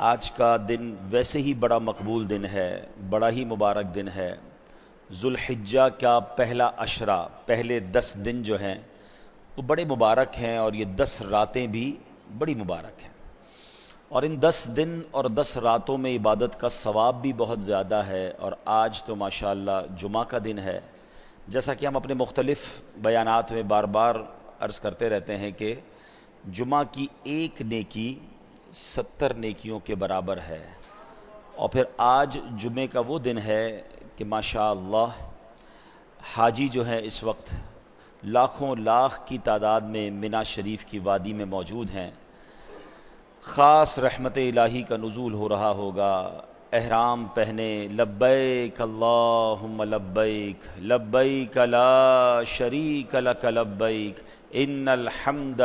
آج کا دن ویسے ہی بڑا مقبول دن ہے، بڑا ہی مبارک دن ہے۔ ذوالحجہ کا پہلا عشرہ، پہلے 10 دن جو ہیں وہ بڑے مبارک ہیں، اور یہ 10 راتیں بھی بڑی مبارک ہیں۔ اور ان 10 دن اور 10 راتوں میں عبادت کا ثواب بھی بہت زیادہ ہے۔ اور آج تو ماشاءاللہ جمعہ کا دن ہے، جیسا کہ ہم اپنے مختلف بیانات میں بار بار عرض کرتے رہتے ہیں کہ جمعہ کی ایک نیکی 70 نیکیوں کے برابر ہے۔ اور پھر آج جمعے کا وہ دن ہے کہ ماشاءاللہ حاجی جو ہیں اس وقت لاکھوں لاکھ کی تعداد میں مینا شریف کی وادی میں موجود ہیں۔ خاص رحمت الہی کا نزول ہو رہا ہوگا۔ احرام پہنے لبیک اللہم لبیک لبیک لا شریک لک لبیک ان الحمد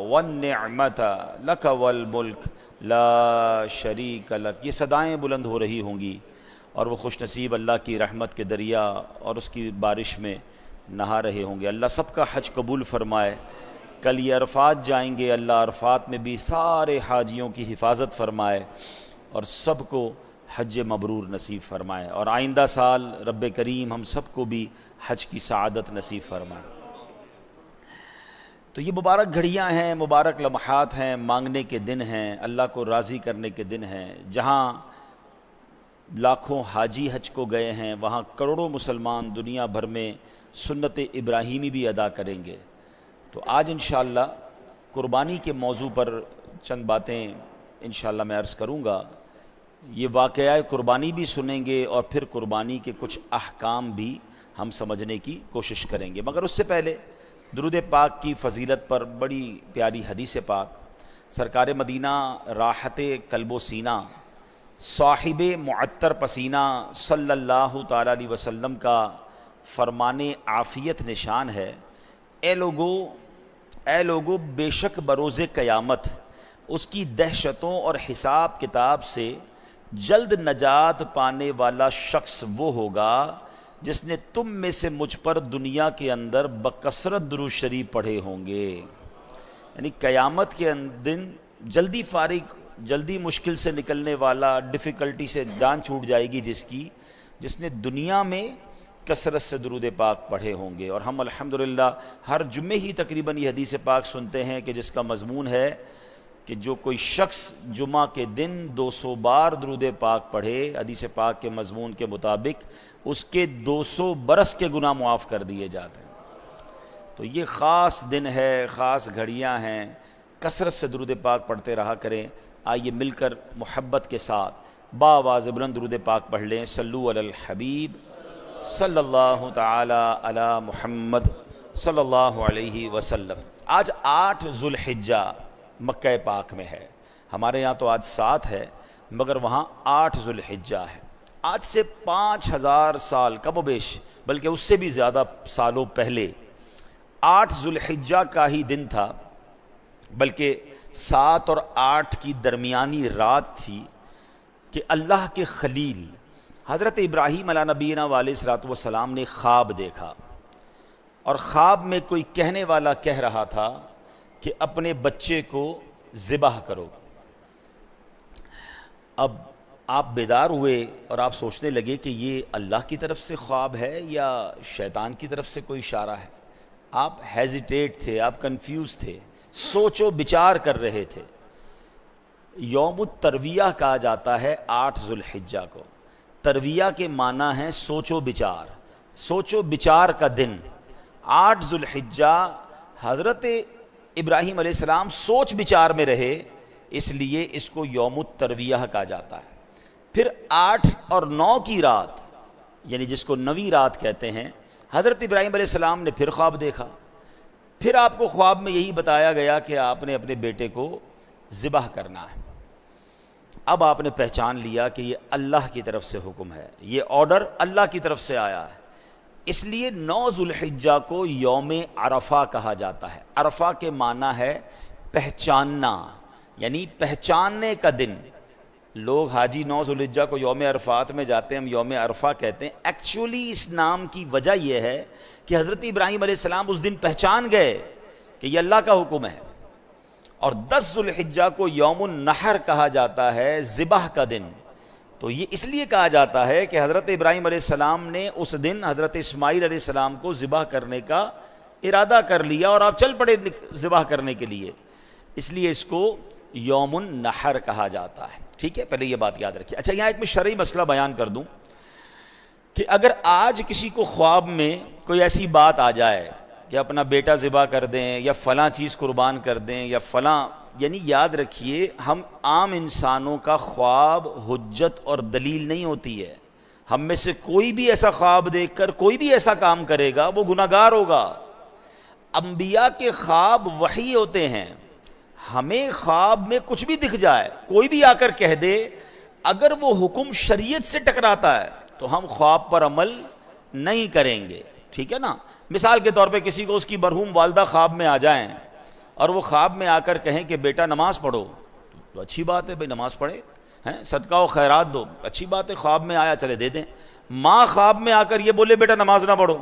والنعمت لک والملک لا شریک لک، یہ صدائیں بلند ہو رہی ہوں گی، اور وہ خوش نصیب اللہ کی رحمت کے دریا اور اس کی بارش میں نہا رہے ہوں گے۔ اللہ سب کا حج قبول فرمائے۔ کل یہ عرفات جائیں گے، اللہ عرفات میں بھی سارے حاجیوں کی حفاظت فرمائے اور سب کو حج مبرور نصیب فرمائے، اور آئندہ سال رب کریم ہم سب کو بھی حج کی سعادت نصیب فرمائے۔ تو یہ مبارک گھڑیاں ہیں، مبارک لمحات ہیں، مانگنے کے دن ہیں، اللہ کو راضی کرنے کے دن ہیں۔ جہاں لاکھوں حاجی حج کو گئے ہیں، وہاں کروڑوں مسلمان دنیا بھر میں سنت ابراہیمی بھی ادا کریں گے۔ تو آج انشاءاللہ قربانی کے موضوع پر چند باتیں انشاءاللہ میں عرض کروں گا۔ یہ واقعہ قربانی بھی سنیں گے اور پھر قربانی کے کچھ احکام بھی ہم سمجھنے کی کوشش کریں گے، مگر اس سے پہلے درود پاک کی فضیلت پر بڑی پیاری حدیث پاک سرکار مدینہ راحت قلب و سینہ صاحب معطر پسینہ صلی اللہ تعالیٰ علیہ وسلم کا فرمان عافیت نشان ہے، اے لوگو بے شک بروز قیامت اس کی دہشتوں اور حساب کتاب سے جلد نجات پانے والا شخص وہ ہوگا جس نے تم میں سے مجھ پر دنیا کے اندر بکثرت درود شریف پڑھے ہوں گے۔ یعنی قیامت کے دن جلدی فارغ، جلدی مشکل سے نکلنے والا، ڈیفیکلٹی سے جان چھوٹ جائے گی جس نے دنیا میں کثرت سے درود پاک پڑھے ہوں گے۔ اور ہم الحمدللہ ہر جمعے ہی تقریباً یہ حدیث پاک سنتے ہیں کہ جس کا مضمون ہے کہ جو کوئی شخص جمعہ کے دن 200 بار درود پاک پڑھے، حدیث پاک کے مضمون کے مطابق اس کے 200 برس کے گناہ معاف کر دیے جاتے ہیں۔ تو یہ خاص دن ہے، خاص گھڑیاں ہیں، کثرت سے درود پاک پڑھتے رہا کریں۔ آئیے مل کر محبت کے ساتھ باآواز بلند درود پاک پڑھ لیں۔ صلو علی الحبیب صلی اللہ تعالی علی محمد صلی اللہ علیہ وسلم۔ آج 8 ذوالحجہ مکہ پاک میں ہے، ہمارے یہاں تو آج 7 ہے، مگر وہاں 8 ذوالحجہ ہے۔ آج سے 5000 سال کم و بیش، بلکہ اس سے بھی زیادہ سالوں پہلے 8 ذوالحجہ کا ہی دن تھا، بلکہ 7 اور 8 کی درمیانی رات تھی کہ اللہ کے خلیل حضرت ابراہیم علیہ نبینا علیہ الصلوۃ والسلام نے خواب دیکھا، اور خواب میں کوئی کہنے والا کہہ رہا تھا کہ اپنے بچے کو ذبح کرو۔ اب آپ بیدار ہوئے اور آپ سوچنے لگے کہ یہ اللہ کی طرف سے خواب ہے یا شیطان کی طرف سے کوئی اشارہ ہے۔ آپ ہیزیٹیٹ تھے، آپ کنفیوز تھے، سوچ و بچار کر رہے تھے۔ یوم الترویہ کہا جاتا ہے 8 ذوالحجہ کو۔ ترویہ کے معنی ہے سوچ و بچار، سوچ و بچار کا دن۔ 8 ذوالحجہ حضرت ابراہیم علیہ السلام سوچ بچار میں رہے، اس لیے اس کو یوم الترویہ کہا جاتا ہے۔ پھر 8 اور 9 کی رات، یعنی جس کو 9ویں رات کہتے ہیں، حضرت ابراہیم علیہ السلام نے پھر خواب دیکھا۔ پھر آپ کو خواب میں یہی بتایا گیا کہ آپ نے اپنے بیٹے کو ذبح کرنا ہے۔ اب آپ نے پہچان لیا کہ یہ اللہ کی طرف سے حکم ہے، یہ آرڈر اللہ کی طرف سے آیا ہے۔ اس لیے 9 ذوالحجہ کو یوم عرفہ کہا جاتا ہے۔ عرفہ کے معنی ہے پہچاننا، یعنی پہچاننے کا دن۔ لوگ حاجی 9 ذوالحجہ کو یوم عرفات میں جاتے ہیں، ہم یوم عرفہ کہتے ہیں۔ ایکچولی اس نام کی وجہ یہ ہے کہ حضرت ابراہیم علیہ السلام اس دن پہچان گئے کہ یہ اللہ کا حکم ہے، اور 10 ذوالحجہ کو یوم النحر کہا جاتا ہے، ذبح کا دن. تو یہ اس لیے کہا جاتا ہے کہ حضرت ابراہیم علیہ السلام نے اس دن حضرت اسماعیل علیہ السلام کو ذبح کرنے کا ارادہ کر لیا اور آپ چل پڑے ذبح کرنے کے لیے، اس لیے اس کو یوم النحر کہا جاتا ہے. ٹھیک ہے، پہلے یہ بات یاد رکھیے. اچھا، یہاں ایک میں شرعی مسئلہ بیان کر دوں کہ اگر آج کسی کو خواب میں کوئی ایسی بات آ جائے کہ اپنا بیٹا ذبح کر دیں یا فلاں چیز قربان کر دیں یا فلاں، یعنی یاد رکھیے ہم عام انسانوں کا خواب حجت اور دلیل نہیں ہوتی ہے. ہم میں سے کوئی بھی ایسا خواب دیکھ کر کوئی بھی ایسا کام کرے گا وہ گناہگار ہوگا. انبیاء کے خواب وحی ہوتے ہیں. ہمیں خواب میں کچھ بھی دکھ جائے، کوئی بھی آ کر کہہ دے، اگر وہ حکم شریعت سے ٹکراتا ہے تو ہم خواب پر عمل نہیں کریں گے. ٹھیک ہے نا. مثال کے طور پہ کسی کو اس کی مرحوم والدہ خواب میں آ جائیں اور وہ خواب میں آ کر کہیں کہ بیٹا نماز پڑھو، تو اچھی بات ہے بھائی، نماز پڑھے ہیں، صدقہ و خیرات دو، اچھی بات ہے، خواب میں آیا چلے دے دیں. ماں خواب میں آ کر یہ بولے بیٹا نماز نہ پڑھو،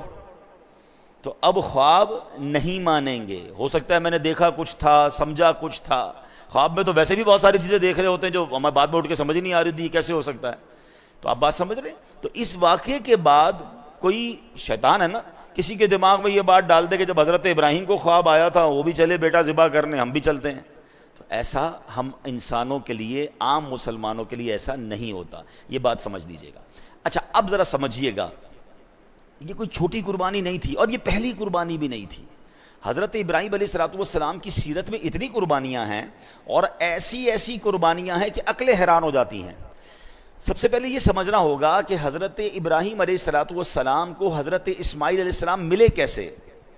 تو اب خواب نہیں مانیں گے. ہو سکتا ہے میں نے دیکھا کچھ تھا، سمجھا کچھ تھا. خواب میں تو ویسے بھی بہت ساری چیزیں دیکھ رہے ہوتے ہیں جو ہمیں بعد میں اٹھ کے سمجھ نہیں آ رہی تھی کیسے ہو سکتا ہے. تو آپ بات سمجھ رہے ہیں. تو اس واقعے کے بعد کوئی شیطان ہے نا، کسی کے دماغ میں یہ بات ڈال دے کہ جب حضرت ابراہیم کو خواب آیا تھا وہ بھی چلے بیٹا ذبح کرنے، ہم بھی چلتے ہیں. تو ایسا ہم انسانوں کے لیے، عام مسلمانوں کے لیے ایسا نہیں ہوتا. یہ بات سمجھ لیجئے گا. اچھا، اب ذرا سمجھیے گا، یہ کوئی چھوٹی قربانی نہیں تھی اور یہ پہلی قربانی بھی نہیں تھی. حضرت ابراہیم علیہ السلام کی سیرت میں اتنی قربانیاں ہیں اور ایسی ایسی قربانیاں ہیں کہ عقلیں حیران ہو جاتی ہیں. سب سے پہلے یہ سمجھنا ہوگا کہ حضرت ابراہیم علیہ السلام کو حضرت اسماعیل علیہ السلام ملے کیسے.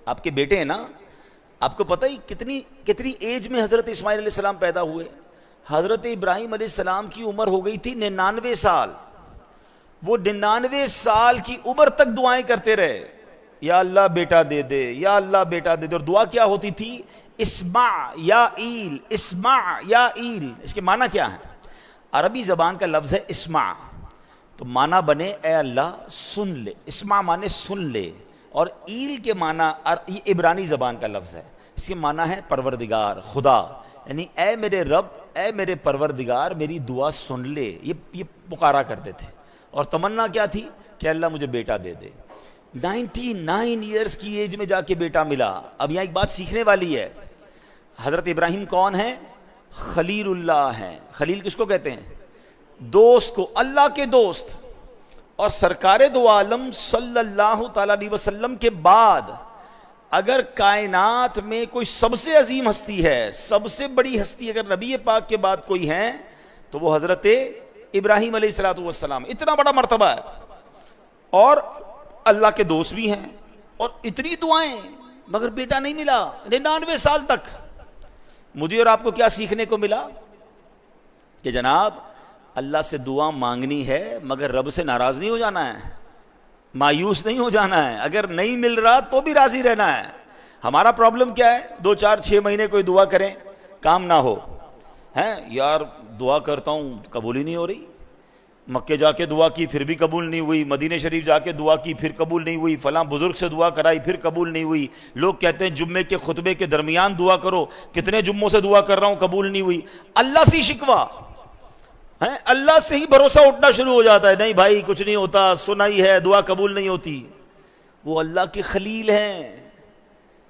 آپ کے بیٹے ہیں نا، آپ کو پتہ ہی کتنی ایج میں حضرت اسماعیل علیہ السلام پیدا ہوئے. حضرت ابراہیم علیہ السلام کی عمر ہو گئی تھی 99 سال. وہ 99 سال کی عمر تک دعائیں کرتے رہے، یا اللہ بیٹا دے دے، یا اللہ بیٹا دے دے. اور دعا کیا ہوتی تھی؟ اسمع یا ایل، اسمع یا ایل. اس کے معنی کیا ہے؟ عربی زبان کا لفظ ہے اسمع، تو معنی بنے اے اللہ سن لے. اسمع معنی سن لے، اور ایل کے معنی یہ عبرانی زبان کا لفظ ہے، اس کے معنی ہے پروردگار، خدا. یعنی اے میرے رب، اے میرے پروردگار میری دعا سن لے. یہ پکارا کرتے تھے اور تمنا کیا تھی کہ اللہ مجھے بیٹا دے دے. 99 ایئرز کی ایج میں جا کے بیٹا ملا. اب یہاں ایک بات سیکھنے والی ہے. حضرت ابراہیم کون ہیں؟ خلیل اللہ ہیں. خلیل کس کو کہتے ہیں؟ دوست کو، اللہ کے دوست. اور سرکار دو عالم صلی اللہ تعالی علیہ وسلم کے بعد اگر کائنات میں کوئی سب سے عظیم ہستی ہے، سب سے بڑی ہستی اگر نبی پاک کے بعد کوئی ہے تو وہ حضرت ابراہیم علیہ السلام. اتنا بڑا مرتبہ ہے اور اللہ کے دوست بھی ہیں اور اتنی دعائیں، مگر بیٹا نہیں ملا 99 سال تک. مجھے اور آپ کو کیا سیکھنے کو ملا؟ کہ جناب اللہ سے دعا مانگنی ہے مگر رب سے ناراض نہیں ہو جانا ہے، مایوس نہیں ہو جانا ہے. اگر نہیں مل رہا تو بھی راضی رہنا ہے. ہمارا پرابلم کیا ہے؟ 2 4 6 مہینے کوئی دعا کریں کام نہ ہو، ہیں یار دعا کرتا ہوں قبول ہی نہیں ہو رہی. مکے جا کے دعا کی پھر بھی قبول نہیں ہوئی، مدینہ شریف جا کے دعا کی پھر قبول نہیں ہوئی، فلاں بزرگ سے دعا کرائی پھر قبول نہیں ہوئی. لوگ کہتے ہیں جمعے کے خطبے کے درمیان دعا کرو، کتنے جمعوں سے دعا کر رہا ہوں قبول نہیں ہوئی. اللہ سے شکوا ہے، اللہ سے ہی بھروسہ اٹھنا شروع ہو جاتا ہے. نہیں بھائی کچھ نہیں ہوتا، سنا ہی ہے، دعا قبول نہیں ہوتی. وہ اللہ کے خلیل ہیں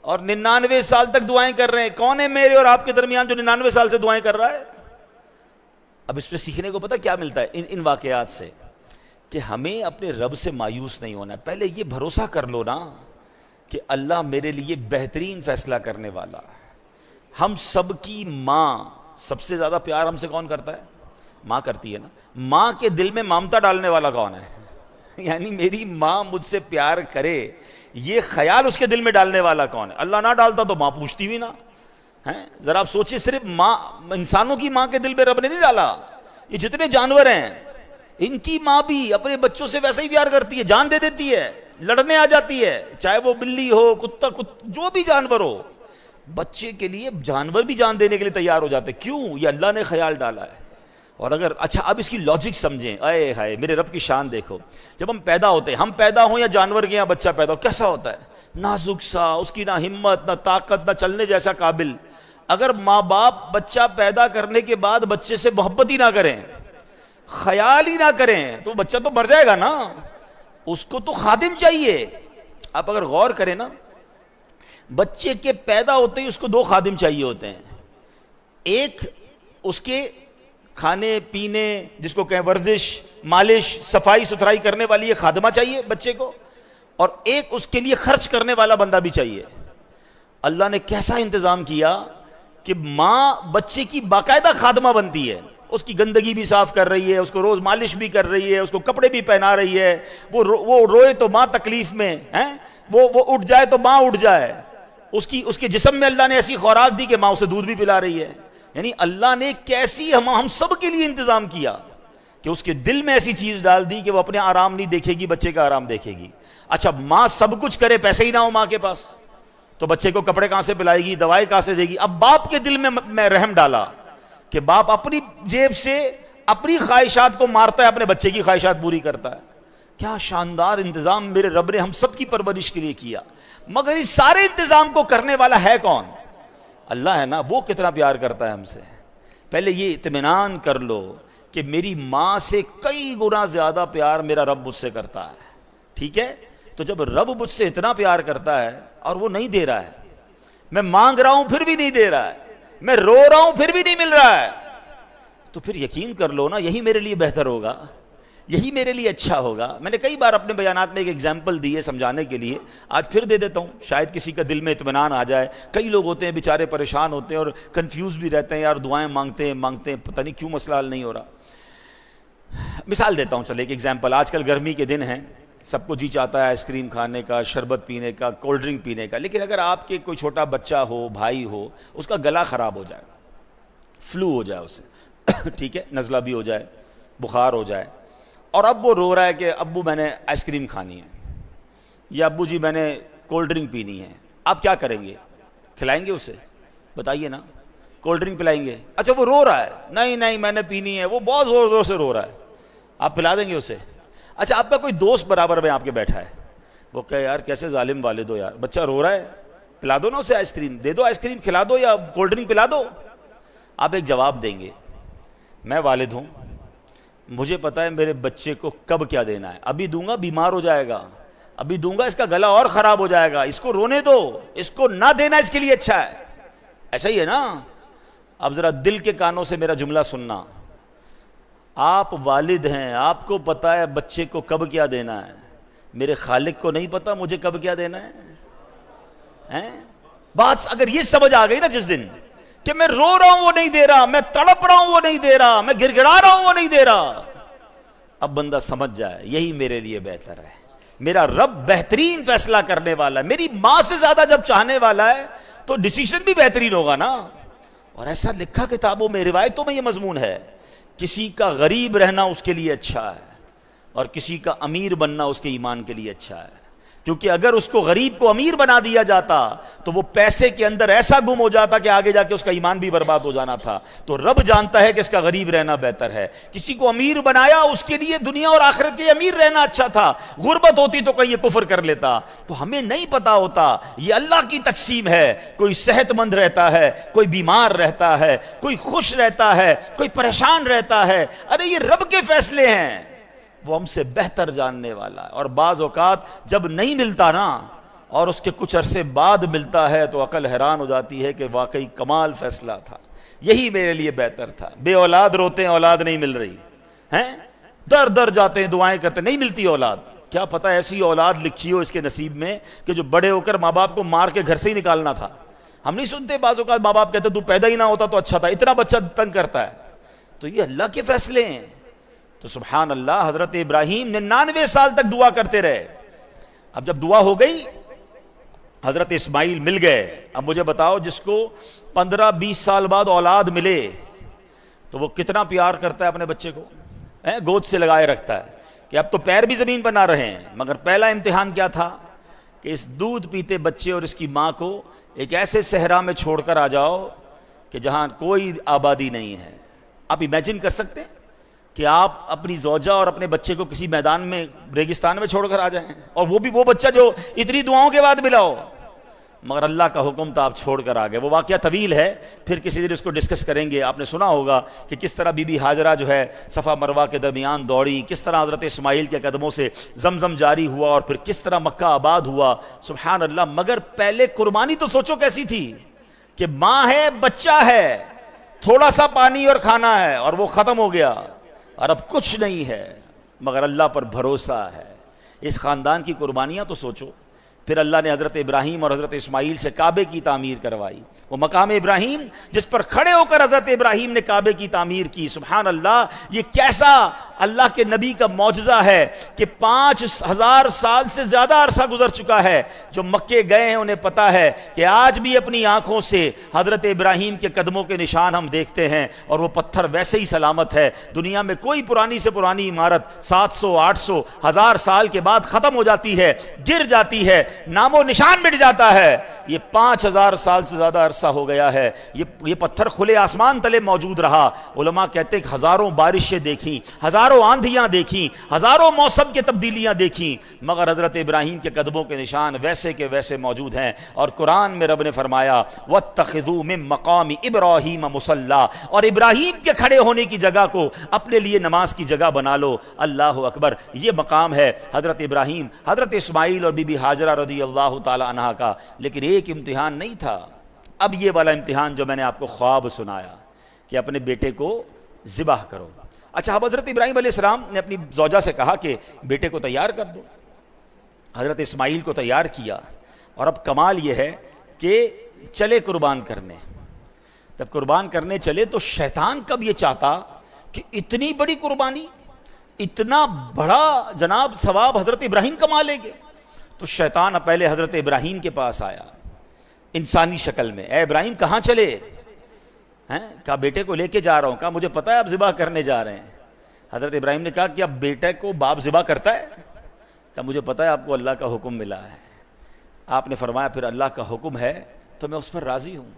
اور 99 سال تک دعائیں کر رہے ہیں. کون ہے میرے اور آپ کے درمیان جو 99 سال سے دعائیں کر رہا ہے؟ اب اس پہ سیکھنے کو پتہ کیا ملتا ہے ان واقعات سے؟ کہ ہمیں اپنے رب سے مایوس نہیں ہونا. پہلے یہ بھروسہ کر لو نا کہ اللہ میرے لیے بہترین فیصلہ کرنے والا. ہم سب کی ماں، سب سے زیادہ پیار ہم سے کون کرتا ہے؟ ماں کرتی ہے نا. ماں کے دل میں ممتا ڈالنے والا کون ہے؟ یعنی میری ماں مجھ سے پیار کرے یہ خیال اس کے دل میں ڈالنے والا کون ہے؟ اللہ نہ ڈالتا تو ماں پوچھتی بھی نا. ذرا آپ سوچئے، صرف ماں، انسانوں کی ماں کے دل میں رب نے نہیں ڈالا. یہ جتنے جانور ہیں ان کی ماں بھی اپنے بچوں سے ویسا ہی پیار کرتی ہے، جان دے دیتی ہے، لڑنے آ جاتی ہے، چاہے وہ بلی ہو، کتا جو بھی جانور ہو. بچے کے لیے جانور بھی جان دینے کے لیے تیار ہو جاتے. کیوں؟ یہ اللہ نے خیال ڈالا ہے. اور اگر اچھا اب اس کی لاجک سمجھیں، اے ہائے میرے رب کی شان دیکھو. جب ہم پیدا ہوتے ہیں، ہم پیدا ہوں یا جانور کے یہاں بچہ پیدا ہو، کیسا ہوتا ہے؟ نازک سا، اس کی نہ ہمت نہ طاقت نہ چلنے جیسا قابل. اگر ماں باپ بچہ پیدا کرنے کے بعد بچے سے محبت ہی نہ کریں, خیال ہی نہ کریں, تو بچہ تو مر جائے گا نا. اس کو تو خادم چاہیے. آپ اگر غور کریں نا, بچے کے پیدا ہوتے ہی اس کو 2 خادم چاہیے ہوتے ہیں. ایک اس کے کھانے پینے, جس کو کہیں ورزش, مالش, صفائی ستھرائی کرنے والی ایک خادمہ چاہیے بچے کو, اور ایک اس کے لیے خرچ کرنے والا بندہ بھی چاہیے. اللہ نے کیسا انتظام کیا کہ ماں بچے کی باقاعدہ خادمہ بنتی ہے, اس کی گندگی بھی صاف کر رہی ہے, اس کو روز مالش بھی کر رہی ہے, اس کو کپڑے بھی پہنا رہی ہے, وہ روئے تو ماں تکلیف میں ہیں, وہ اٹھ جائے تو ماں اٹھ جائے, اس کے جسم میں اللہ نے ایسی خوراک دی کہ ماں اسے دودھ بھی پلا رہی ہے. یعنی اللہ نے کیسی ہم سب کے لیے انتظام کیا کہ اس کے دل میں ایسی چیز ڈال دی کہ وہ اپنے آرام نہیں دیکھے گی, بچے کا آرام دیکھے گی. اچھا, ماں سب کچھ کرے, پیسے ہی نہ ہو ماں کے پاس, تو بچے کو کپڑے کہاں سے پلائے گی, دوائیں کہاں سے دے گی. اب باپ کے دل میں رحم ڈالا کہ باپ اپنی جیب سے اپنی خواہشات کو مارتا ہے, اپنے بچے کی خواہشات پوری کرتا ہے. کیا شاندار انتظام میرے رب نے ہم سب کی پرورش کے لیے کیا. مگر اس سارے انتظام کو کرنے والا ہے کون؟ اللہ ہے نا. وہ کتنا پیار کرتا ہے ہم سے. پہلے یہ اطمینان کر لو کہ میری ماں سے کئی گنا زیادہ پیار میرا رب مجھ سے کرتا ہے. ٹھیک ہے, تو جب رب مجھ سے اتنا پیار کرتا ہے اور وہ نہیں دے رہا ہے, میں مانگ رہا ہوں پھر بھی نہیں دے رہا ہے, میں رو رہا ہوں پھر بھی نہیں مل رہا ہے, تو پھر یقین کر لو نا, یہی میرے لیے بہتر ہوگا, یہی میرے لیے اچھا ہوگا. میں نے کئی بار اپنے بیانات میں ایک ایگزامپل دی ہے سمجھانے کے لیے, آج پھر دے دیتا ہوں, شاید کسی کا دل میں اطمینان آ جائے. کئی لوگ ہوتے ہیں بیچارے پریشان ہوتے ہیں اور کنفیوز بھی رہتے ہیں, یار دعائیں مانگتے ہیں پتہ نہیں کیوں مسئلہ حل نہیں ہو رہا. مثال دیتا ہوں, چلے ایک ایگزامپل. آج کل گرمی کے دن ہیں, سب کو جی چاہتا ہے آئس کریم کھانے کا, شربت پینے کا, کولڈ ڈرنک پینے کا. لیکن اگر آپ کے کوئی چھوٹا بچہ ہو, بھائی ہو, اس کا گلا خراب ہو جائے, فلو ہو جائے اسے, ٹھیک ہے, نزلہ بھی ہو جائے, بخار ہو جائے, اور اب وہ رو رہا ہے کہ ابو میں نے آئس کریم کھانی ہے, یا ابو جی میں نے کولڈ ڈرنک پینی ہے, آپ کیا کریں گے؟ کھلائیں گے اسے؟ بتائیے نا. کولڈ ڈرنک پلائیں گے؟ اچھا وہ رو رہا ہے, نہیں میں نے پینی ہے, وہ بہت زور زور سے رو رہا ہے, آپ پلا دیں گے اسے؟ اچھا آپ کا کوئی دوست برابر میں آپ کے بیٹھا ہے, وہ کہے یار کیسے ظالم والد ہو یار, بچہ رو رہا ہے, پلا دو نا اسے آئس کریم, دے دو آئس کریم, کھلا دو یا کولڈ ڈرنک پلا دو. آپ ایک جواب دیں گے, میں والد ہوں, مجھے پتا ہے میرے بچے کو کب کیا دینا ہے, ابھی دوں گا بیمار ہو جائے گا, ابھی دوں گا اس کا گلا اور خراب ہو جائے گا, اس کو رونے دو, اس کو نہ دینا اس کے لیے اچھا ہے. ایسا ہی ہے نا. اب ذرا دل کے کانوں سے میرا جملہ سننا, آپ والد ہیں, آپ کو پتا ہے بچے کو کب کیا دینا ہے, میرے خالق کو نہیں پتا مجھے کب کیا دینا ہے؟ بات اگر یہ سمجھ آ گئی نا جس دن کہ میں رو رہا ہوں وہ نہیں دے رہا, میں تڑپ رہا ہوں وہ نہیں دے رہا, میں گڑ گڑا رہا ہوں وہ نہیں دے رہا, اب بندہ سمجھ جائے یہی میرے لیے بہتر ہے. میرا رب بہترین فیصلہ کرنے والا ہے, میری ماں سے زیادہ جب چاہنے والا ہے تو ڈیسیشن بھی بہترین ہوگا نا. اور ایسا لکھا کتابوں میں, روایتوں میں یہ مضمون ہے, کسی کا غریب رہنا اس کے لیے اچھا ہے اور کسی کا امیر بننا اس کے ایمان کے لیے اچھا ہے. کیونکہ اگر اس کو غریب کو امیر بنا دیا جاتا تو وہ پیسے کے اندر ایسا گم ہو جاتا کہ آگے جا کے اس کا ایمان بھی برباد ہو جانا تھا. تو رب جانتا ہے کہ اس کا غریب رہنا بہتر ہے. کسی کو امیر بنایا, اس کے لیے دنیا اور آخرت کے امیر رہنا اچھا تھا, غربت ہوتی تو کہیں یہ کفر کر لیتا. تو ہمیں نہیں پتا ہوتا, یہ اللہ کی تقسیم ہے. کوئی صحت مند رہتا ہے, کوئی بیمار رہتا ہے, کوئی خوش رہتا ہے, کوئی پریشان رہتا ہے. ارے یہ رب کے فیصلے ہیں, وہ ہم سے بہتر جاننے والا ہے. اور بعض اوقات جب نہیں ملتا نا اور اس کے کچھ عرصے بعد ملتا ہے تو عقل حیران ہو جاتی ہے کہ واقعی کمال فیصلہ تھا, یہی میرے لیے بہتر تھا. بے اولاد روتے ہیں اولاد نہیں مل رہی ہیں, در در جاتے ہیں دعائیں کرتے نہیں ملتی اولاد. کیا پتہ ایسی اولاد لکھی ہو اس کے نصیب میں کہ جو بڑے ہو کر ماں باپ کو مار کے گھر سے ہی نکالنا تھا. ہم نہیں سنتے بعض اوقات ماں باپ کہتے تو پیدا ہی نہ ہوتا تو اچھا تھا, اتنا بچہ تنگ کرتا ہے. تو یہ اللہ کے فیصلے ہیں. تو سبحان اللہ, حضرت ابراہیم 99 سال تک دعا کرتے رہے. اب جب دعا ہو گئی, حضرت اسماعیل مل گئے. اب مجھے بتاؤ, جس کو 15-20 سال بعد اولاد ملے تو وہ کتنا پیار کرتا ہے اپنے بچے کو, گود سے لگائے رکھتا ہے کہ اب تو پیر بھی زمین پر نہ رہے ہیں. مگر پہلا امتحان کیا تھا کہ اس دودھ پیتے بچے اور اس کی ماں کو ایک ایسے صحرا میں چھوڑ کر آ جاؤ کہ جہاں کوئی آبادی نہیں ہے. آپ امیجن کر سکتے ہیں کہ آپ اپنی زوجہ اور اپنے بچے کو کسی میدان میں, ریگستان میں چھوڑ کر آ جائیں, اور وہ بھی وہ بچہ جو اتنی دعاؤں کے بعد ملا ہو. مگر اللہ کا حکم تھا آپ چھوڑ کر آ گئے. وہ واقعہ طویل ہے, پھر کسی دن اس کو ڈسکس کریں گے. آپ نے سنا ہوگا کہ کس طرح بی بی ہاجرہ جو ہے صفا مروہ کے درمیان دوڑی, کس طرح حضرت اسماعیل کے قدموں سے زمزم جاری ہوا, اور پھر کس طرح مکہ آباد ہوا. سبحان اللہ. مگر پہلے قربانی تو سوچو کیسی تھی کہ ماں ہے, بچہ ہے, تھوڑا سا پانی اور کھانا ہے اور وہ ختم ہو گیا, اور اب کچھ نہیں ہے مگر اللہ پر بھروسہ ہے. اس خاندان کی قربانیاں تو سوچو. پھر اللہ نے حضرت ابراہیم اور حضرت اسماعیل سے کعبے کی تعمیر کروائی. وہ مقام ابراہیم جس پر کھڑے ہو کر حضرت ابراہیم نے کعبے کی تعمیر کی. سبحان اللہ. یہ کیسا اللہ کے نبی کا معجزہ ہے کہ 5000 سال سے زیادہ عرصہ گزر چکا ہے. جو مکے گئے ہیں انہیں پتا ہے کہ آج بھی اپنی آنکھوں سے حضرت ابراہیم کے قدموں کے نشان ہم دیکھتے ہیں, اور وہ پتھر ویسے ہی سلامت ہے. دنیا میں کوئی پرانی سے پرانی عمارت 700 800 1000 سال کے بعد ختم ہو جاتی ہے, گر جاتی ہے, نام و نشان مٹ جاتا ہے. یہ 5000 سال سے زیادہ عرصہ ہو گیا ہے. یہ پتھر کھلے آسمان تلے موجود رہا. علماء کہتے ہیں کہ ہزاروں بارشیں دیکھیں, ہزاروں آندھیاں دیکھیں, ہزاروں موسم کی تبدیلیاں دیکھیں, مگر حضرت ابراہیم کے قدموں کے نشان ویسے کے ویسے موجود ہیں. اور قرآن میں رب نے فرمایا وَاتَّخِذُوا مِن مَقَامِ إِبْرَاهِيمَ مُصَلَّى, اور ابراہیم کے کھڑے ہونے کی جگہ کو اپنے لیے نماز کی جگہ بنا لو. اللہ اکبر. یہ مقام ہے حضرت ابراہیم, حضرت اسماعیل اور بی بی ہاجرہ رضی اللہ تعالی عنہا کا. لیکن ایک امتحان نہیں تھا. اب یہ والا امتحان جو میں نے آپ کو خواب سنایا کہ اپنے بیٹے کو ذبح کرو. اچھا, اب حضرت ابراہیم علیہ السلام نے اپنی زوجہ سے کہا کہ بیٹے کو تیار کر دو. حضرت اسماعیل کو تیار کیا, اور اب کمال یہ ہے کہ چلے قربان کرنے. جب قربان کرنے چلے تو شیطان کب یہ چاہتا کہ اتنی بڑی قربانی, اتنا بڑا جناب ثواب حضرت ابراہیم کما لیں گے. تو شیطان پہلے حضرت ابراہیم کے پاس آیا انسانی شکل میں. اے ابراہیم کہاں چلے؟ کہا بیٹے کو لے کے جا رہا ہوں. کہا مجھے پتا ہے آپ ذبح کرنے جا رہے ہیں. حضرت ابراہیم نے کہا کہ اب بیٹے کو باپ ذبح کرتا ہے؟ کہا مجھے پتا ہے آپ کو اللہ کا حکم ملا ہے. آپ نے فرمایا پھر اللہ کا حکم ہے تو میں اس پر راضی ہوں.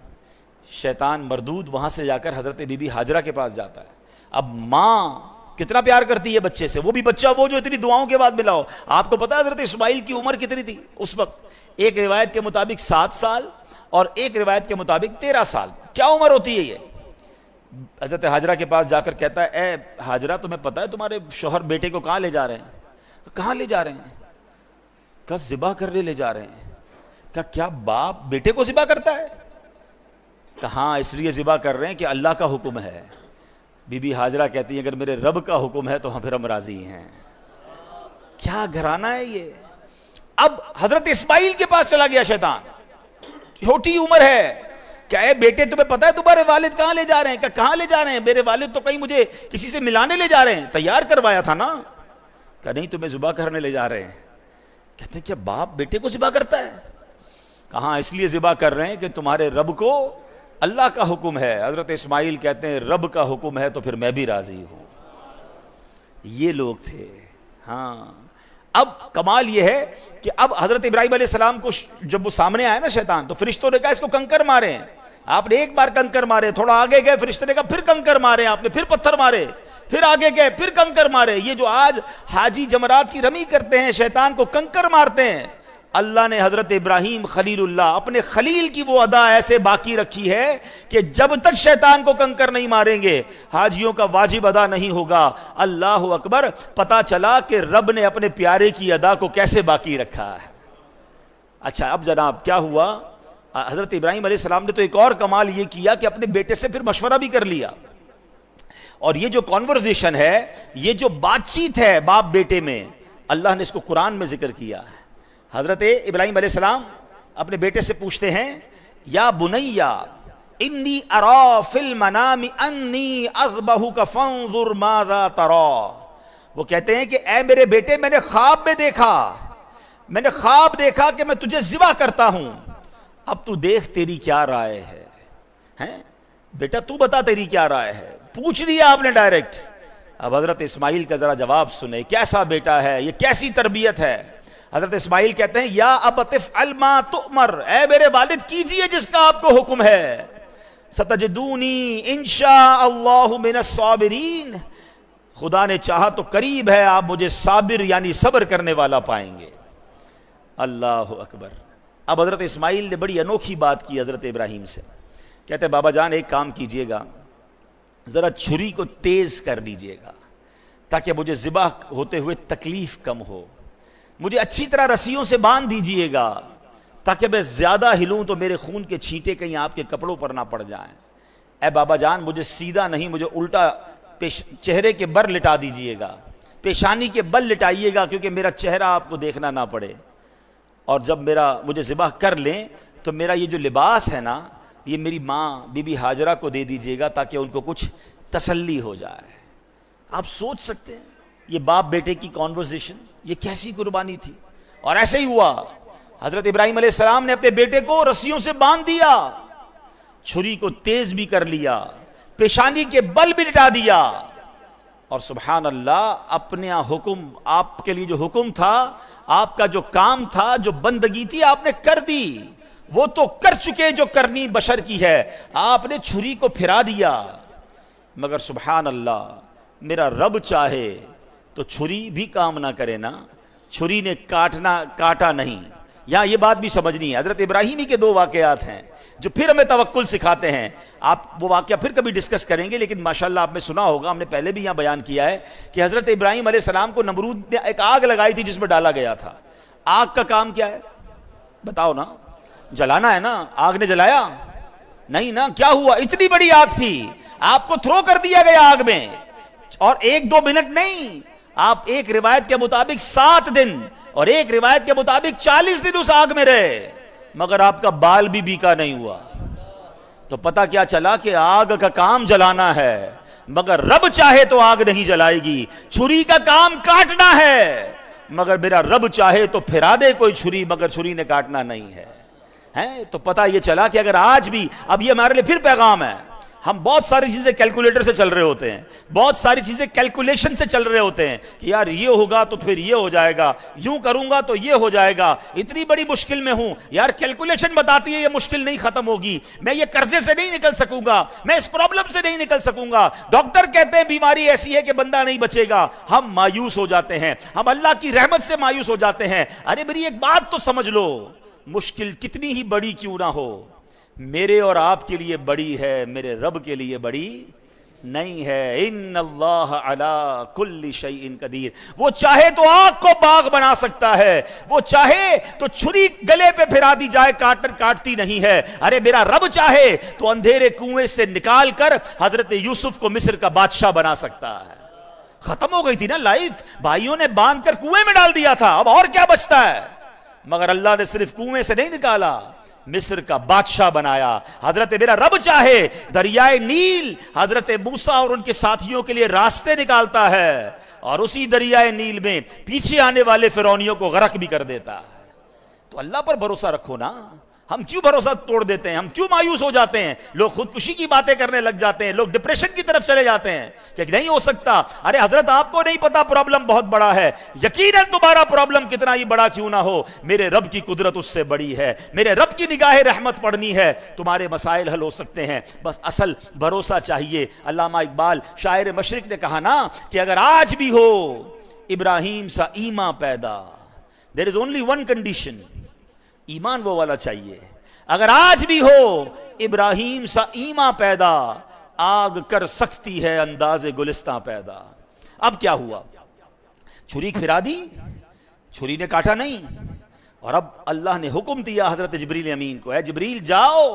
شیطان مردود وہاں سے جا کر حضرت بی بی ہاجرہ کے پاس جاتا ہے. اب ماں کتنا پیار کرتی ہے بچے سے, وہ بھی بچہ وہ جو اتنی دعاؤں کے بعد ملا ہو. آپ کو پتا ہے حضرت اسماعیل کی عمر کتنی تھی اس وقت؟ ایک روایت کے مطابق 7 سال اور ایک روایت کے مطابق 13 سال. کیا عمر ہوتی ہے یہ؟ حضرت ہاجرہ کے پاس جا کر کہتا ہے اے ہاجرہ تمہیں پتا ہے تمہارے شوہر بیٹے کو کہاں لے جا رہے ہیں؟ تو کہاں لے جا رہے ہیں؟ کہا ذبح کرنے لے جا رہے ہیں. کہا کیا باپ بیٹے کو ذبح کرتا ہے؟ کہا ہاں اس لیے ذبح کر رہے ہیں کہ اللہ کا حکم ہے. بی بی ہاجرہ کہتی ہیں اگر میرے رب کا حکم ہے تو پھر ہم راضی ہیں. کیا گھرانہ ہے یہ. اب حضرت اسماعیل کے پاس چلا گیا شیطان, چھوٹی عمر ہے. کیا اے بیٹے تمہیں پتا ہے تمہارے والد کہاں لے جا رہے ہیں؟ کہ کہاں لے جا رہے ہیں؟ میرے والد تو کہیں مجھے کسی سے ملانے لے جا رہے ہیں, تیار کروایا تھا نا. کہ نہیں تمہیں ذبح کرنے لے جا رہے ہیں. کہتے ہیں کیا باپ بیٹے کو ذبح کرتا ہے؟ کہاں اس لیے ذبح کر رہے ہیں کہ تمہارے رب کو اللہ کا حکم ہے. حضرت اسماعیل کہتے ہیں رب کا حکم ہے تو پھر میں بھی راضی ہوں. یہ لوگ تھے. ہاں اب کمال یہ ہے کہ اب حضرت ابراہیم علیہ السلام کو جب وہ سامنے آیا نا شیطان, تو فرشتوں نے کہا اس کو کنکر مارے. آپ نے ایک بار کنکر مارے, تھوڑا آگے گئے فرشتے نے کہا پھر کنکر مارے. آپ نے پھر پتھر مارے, پھر آگے گئے پھر کنکر مارے. یہ جو آج حاجی جمرات کی رمی کرتے ہیں شیطان کو کنکر مارتے ہیں, اللہ نے حضرت ابراہیم خلیل اللہ اپنے خلیل کی وہ ادا ایسے باقی رکھی ہے کہ جب تک شیطان کو کنکر نہیں ماریں گے حاجیوں کا واجب ادا نہیں ہوگا. اللہ اکبر. پتا چلا کہ رب نے اپنے پیارے کی ادا کو کیسے باقی رکھا ہے. اچھا اب جناب کیا ہوا, حضرت ابراہیم علیہ السلام نے تو ایک اور کمال یہ کیا کہ اپنے بیٹے سے پھر مشورہ بھی کر لیا. اور یہ جو کانورزیشن ہے, یہ جو بات چیت ہے باپ بیٹے میں, اللہ نے اس کو قرآن میں ذکر کیا ہے. حضرت ابراہیم علیہ السلام اپنے بیٹے سے پوچھتے ہیں یا بنیا انی ارا فی المنام انی اذبحک فانظر ماذا ترا. وہ کہتے ہیں کہ اے میرے بیٹے میں نے خواب میں دیکھا کہ میں تجھے ذبح کرتا ہوں, اب تو دیکھ تیری کیا رائے ہے. بیٹا تو بتا تیری کیا رائے ہے. پوچھ لیا آپ نے ڈائریکٹ. اب حضرت اسماعیل کا ذرا جواب سنے, کیسا بیٹا ہے یہ, کیسی تربیت ہے. حضرت اسماعیل کہتے ہیں یا ابت افعل ما تؤمر, اے میرے والد کیجئے جس کا آپ کو حکم ہے. ستجدونی انشاء اللہ من الصابرین, خدا نے چاہا تو قریب ہے آپ مجھے صابر یعنی صبر کرنے والا پائیں گے. اللہ اکبر. اب حضرت اسماعیل نے بڑی انوکھی بات کی حضرت ابراہیم سے. کہتے بابا جان ایک کام کیجئے گا, ذرا چھری کو تیز کر دیجئے گا تاکہ مجھے ذبح ہوتے ہوئے تکلیف کم ہو. مجھے اچھی طرح رسیوں سے باندھ دیجئے گا تاکہ میں زیادہ ہلوں تو میرے خون کے چھینٹے کہیں آپ کے کپڑوں پر نہ پڑ جائیں. اے بابا جان مجھے سیدھا نہیں, مجھے الٹا چہرے کے بر لٹا دیجئے گا, پیشانی کے بل لٹائیے گا کیونکہ میرا چہرہ آپ کو دیکھنا نہ پڑے. اور جب مجھے ذبح کر لیں تو میرا یہ جو لباس ہے نا یہ میری ماں بی بی ہاجرہ کو دے دیجئے گا تاکہ ان کو کچھ تسلی ہو جائے. آپ سوچ سکتے ہیں یہ باپ بیٹے کی کانورسیشن, یہ کیسی قربانی تھی. اور ایسے ہی ہوا, حضرت ابراہیم علیہ السلام نے اپنے بیٹے کو رسیوں سے باندھ دیا, چھری کو تیز بھی کر لیا, پیشانی کے بل بھی لٹا دیا, اور سبحان اللہ اپنے حکم, آپ کے لیے جو حکم تھا, آپ کا جو کام تھا, جو بندگی تھی آپ نے کر دی. وہ تو کر چکے جو کرنی بشر کی ہے, آپ نے چھری کو پھرا دیا. مگر سبحان اللہ میرا رب چاہے تو چھری بھی کام نہ کرے نا, چھری نے کاٹا نہیں. یہاں یہ بات بھی سمجھنی ہے. حضرت ابراہیم ہی کے دو واقعات ہیں جو پھر ہمیں توکل سکھاتے ہیں. آپ وہ واقعہ پھر کبھی ڈسکس کریں گے, لیکن ماشاءاللہ آپ نے سنا ہوگا, ہم نے پہلے بھی یہاں بیان کیا ہے کہ حضرت ابراہیم علیہ السلام کو نمرود نے ایک آگ لگائی تھی جس میں ڈالا گیا تھا. آگ کا کام کیا ہے بتاؤ نا, جلانا ہے نا. آگ نے جلایا نہیں نا. کیا ہوا, اتنی بڑی آگ تھی, آپ کو تھرو کر دیا گیا آگ میں, اور 1-2 منٹ نہیں, آپ ایک روایت کے مطابق 7 دن اور ایک روایت کے مطابق 40 دن اس آگ میں رہے, مگر آپ کا بال بھی بیکا نہیں ہوا. تو پتہ کیا چلا کہ آگ کا کام جلانا ہے, مگر رب چاہے تو آگ نہیں جلائے گی. چھری کا کام کاٹنا ہے, مگر میرا رب چاہے تو پھرا دے کوئی چھری, مگر چھری نے کاٹنا نہیں ہے. تو پتہ یہ چلا کہ اگر آج بھی, اب یہ ہمارے لیے پھر پیغام ہے, ہم بہت ساری چیزیں کیلکولیٹر سے چل رہے ہوتے ہیں, بہت ساری چیزیں کیلکولیشن سے چل رہے ہوتے ہیں کہ یار یہ ہوگا تو پھر یہ ہو جائے گا, یوں کروں گا تو یہ ہو جائے گا, اتنی بڑی مشکل میں ہوں, یار کیلکولیشن بتاتی ہے یہ مشکل نہیں ختم ہوگی, میں یہ قرضے سے نہیں نکل سکوں گا, میں اس پرابلم سے نہیں نکل سکوں گا, ڈاکٹر کہتے ہیں بیماری ایسی ہے کہ بندہ نہیں بچے گا. ہم مایوس ہو جاتے ہیں, ہم اللہ کی رحمت سے مایوس ہو جاتے ہیں. ارے میری ایک بات تو سمجھ لو, مشکل کتنی ہی بڑی کیوں نہ ہو, میرے اور آپ کے لیے بڑی ہے, میرے رب کے لیے بڑی نہیں ہے. ان اللہ علی کل شیء قدیر. وہ چاہے تو آگ کو باغ بنا سکتا ہے, وہ چاہے تو چھری گلے پہ پھرا دی جائے, کاٹتی نہیں ہے. ارے میرا رب چاہے تو اندھیرے کنویں سے نکال کر حضرت یوسف کو مصر کا بادشاہ بنا سکتا ہے. ختم ہو گئی تھی نا لائف, بھائیوں نے باندھ کر کنویں میں ڈال دیا تھا, اب اور کیا بچتا ہے. مگر اللہ نے صرف کنویں سے نہیں نکالا, مصر کا بادشاہ بنایا. حضرت میرا رب چاہے دریائے نیل حضرت موسیٰ اور ان کے ساتھیوں کے لیے راستے نکالتا ہے, اور اسی دریائے نیل میں پیچھے آنے والے فرعونیوں کو غرق بھی کر دیتا ہے. تو اللہ پر بھروسہ رکھو نا. ہم کیوں بھروسہ توڑ دیتے ہیں, ہم کیوں مایوس ہو جاتے ہیں, لوگ خودکشی کی باتیں کرنے لگ جاتے ہیں, لوگ ڈپریشن کی طرف چلے جاتے ہیں کہ نہیں ہو سکتا. ارے حضرت آپ کو نہیں پتا پرابلم بہت بڑا ہے, یقیناً تمہارا پرابلم کتنا ہی بڑا کیوں نہ ہو, میرے رب کی قدرت اس سے بڑی ہے, میرے رب کی نگاہ رحمت پڑنی ہے, تمہارے مسائل حل ہو سکتے ہیں. بس اصل بھروسہ چاہیے. علامہ اقبال شاعر مشرق نے کہا نا کہ اگر آج بھی ہو ابراہیم سا ایمان پیدا, there is only one condition, ایمان وہ والا چاہیے. اگر آج بھی ہو ابراہیم سا ایمان پیدا, آگ کر سکتی ہے انداز گلستان پیدا. اب کیا ہوا, چھری پھرا دی, چھری نے کاٹا نہیں, اور اب اللہ نے حکم دیا حضرت جبریل امین کو, اے جبریل جاؤ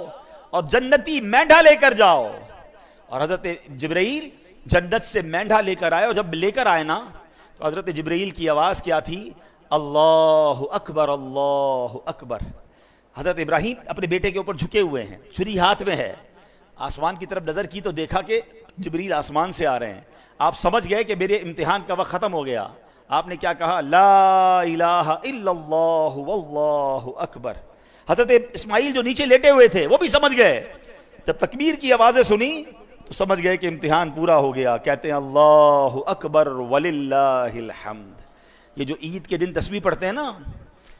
اور جنتی مینڈھا لے کر جاؤ. اور حضرت جبریل جنت سے مینڈھا لے کر آئے, اور جب لے کر آئے نا تو حضرت جبریل کی آواز کیا تھی, اللہ اکبر اللہ اکبر. حضرت ابراہیم اپنے بیٹے کے اوپر جھکے ہوئے ہیں, چھری ہاتھ میں ہے, آسمان کی طرف نظر کی تو دیکھا کہ جبریل آسمان سے آ رہے ہیں. آپ سمجھ گئے کہ میرے امتحان کا وقت ختم ہو گیا. آپ نے کیا کہا, لا الہ الا اللہ واللہ اکبر. حضرت اسماعیل جو نیچے لیٹے ہوئے تھے وہ بھی سمجھ گئے, جب تکبیر کی آوازیں سنی تو سمجھ گئے کہ امتحان پورا ہو گیا. کہتے ہیں اللہ اکبر وللہ الحمد. یہ جو عید کے دن تسبیح پڑھتے ہیں نا,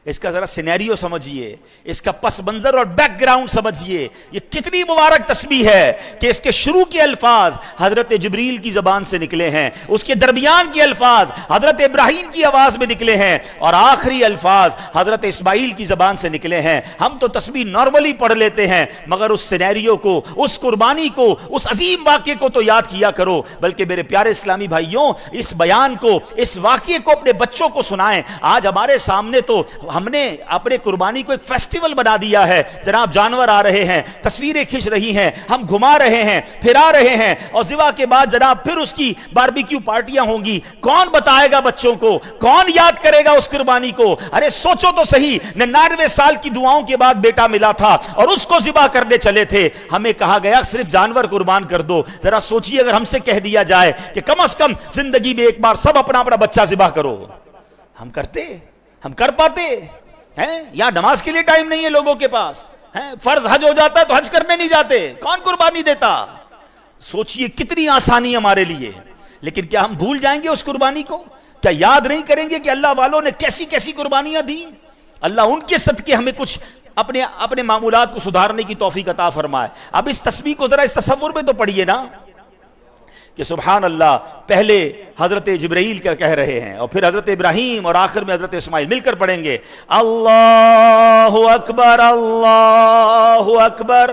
اس کا ذرا سینیریو سمجھیے، اس کا پس منظر اور بیک گراؤنڈ سمجھیے. یہ کتنی مبارک تسبیح ہے کہ اس کے شروع کے الفاظ حضرت جبریل کی زبان سے نکلے ہیں، اس کے درمیان کے الفاظ حضرت ابراہیم کی آواز میں نکلے ہیں، اور آخری الفاظ حضرت اسماعیل کی زبان سے نکلے ہیں. ہم تو تسبیح نارملی پڑھ لیتے ہیں، مگر اس سینیریو کو، اس قربانی کو، اس عظیم واقعے کو تو یاد کیا کرو. بلکہ میرے پیارے اسلامی بھائیوں، اس بیان کو، اس واقعے کو اپنے بچوں کو سنائیں. آج ہمارے سامنے تو ہم نے اپنے قربانی کو ایک فیسٹیول بنا دیا ہے. جناب جانور آ رہے ہیں، تصویریں کھنچ رہی ہیں، ہم گھما رہے ہیں، پھرا رہے ہیں، اور ذبح کے بعد جناب پھر اس کی باربیکیو پارٹیاں ہوں گی. کون بتائے گا بچوں کو؟ کون یاد کرے گا اس قربانی کو؟ ارے سوچو تو صحیح، 99 سال کی دعاؤں کے بعد بیٹا ملا تھا اور اس کو ذبح کرنے چلے تھے. ہمیں کہا گیا صرف جانور قربان کر دو. ذرا سوچیے اگر ہم سے کہہ دیا جائے کہ کم از کم زندگی میں ایک بار سب اپنا اپنا بچہ ذبح کرو، ہم کرتے؟ ہم کر پاتے ہیں؟ یا نماز کے لیے ٹائم نہیں ہے لوگوں کے پاس، فرض حج ہو جاتا ہے تو حج کرنے نہیں جاتے، کون قربانی دیتا؟ سوچئے کتنی آسانی ہمارے لیے. لیکن کیا ہم بھول جائیں گے اس قربانی کو؟ کیا یاد نہیں کریں گے کہ اللہ والوں نے کیسی کیسی قربانیاں دی؟ اللہ ان کے صدقے ہمیں کچھ اپنے معمولات کو سدھارنے کی توفیق عطا فرمائے. اب اس تسبیح کو ذرا اس تصور میں تو پڑھیے نا کہ سبحان اللہ، پہلے حضرت جبرائیل کا کہہ رہے ہیں اور پھر حضرت ابراہیم اور آخر میں حضرت اسماعیل. مل کر پڑھیں گے. اللہ اکبر اللہ اکبر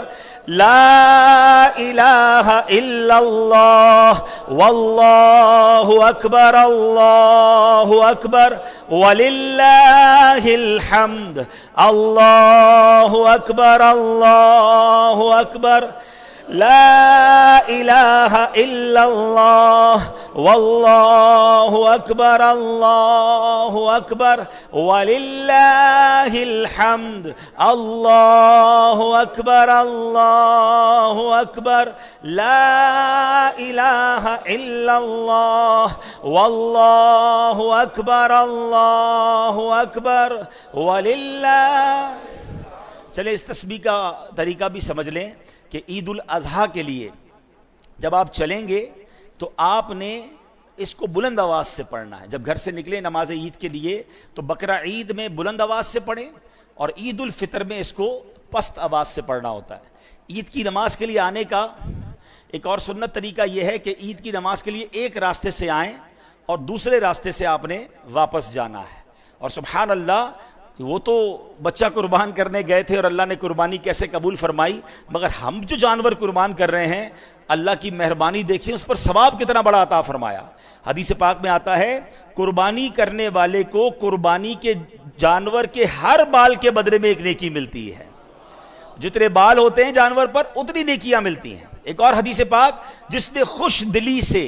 لا الہ الا اللہ واللہ اکبر اللہ اکبر وللہ الحمد اللہ اکبر اللہ اکبر لا الہ الا اللہ واللہ اکبر اللہ اکبر وللہ الحمد اللہ اکبر اللہ اکبر لا الہ الا اللہ واللہ اکبر اللہ اکبر وللہ. چلے اس تسبیح کا طریقہ بھی سمجھ لیں کہ عید الاضحیٰ کے لیے جب آپ چلیں گے تو آپ نے اس کو بلند آواز سے پڑھنا ہے. جب گھر سے نکلیں نماز عید کے لیے تو بقرہ عید میں بلند آواز سے پڑھیں اور عید الفطر میں اس کو پست آواز سے پڑھنا ہوتا ہے. عید کی نماز کے لیے آنے کا ایک اور سنت طریقہ یہ ہے کہ عید کی نماز کے لیے ایک راستے سے آئیں اور دوسرے راستے سے آپ نے واپس جانا ہے. اور سبحان اللہ، وہ تو بچہ قربان کرنے گئے تھے اور اللہ نے قربانی کیسے قبول فرمائی، مگر ہم جو جانور قربان کر رہے ہیں اللہ کی مہربانی دیکھیں، اس پر ثواب کتنا بڑا عطا فرمایا. حدیث پاک میں آتا ہے قربانی کرنے والے کو قربانی کے جانور کے ہر بال کے بدلے میں ایک نیکی ملتی ہے. جتنے بال ہوتے ہیں جانور پر اتنی نیکیاں ملتی ہیں. ایک اور حدیث پاک، جس نے خوش دلی سے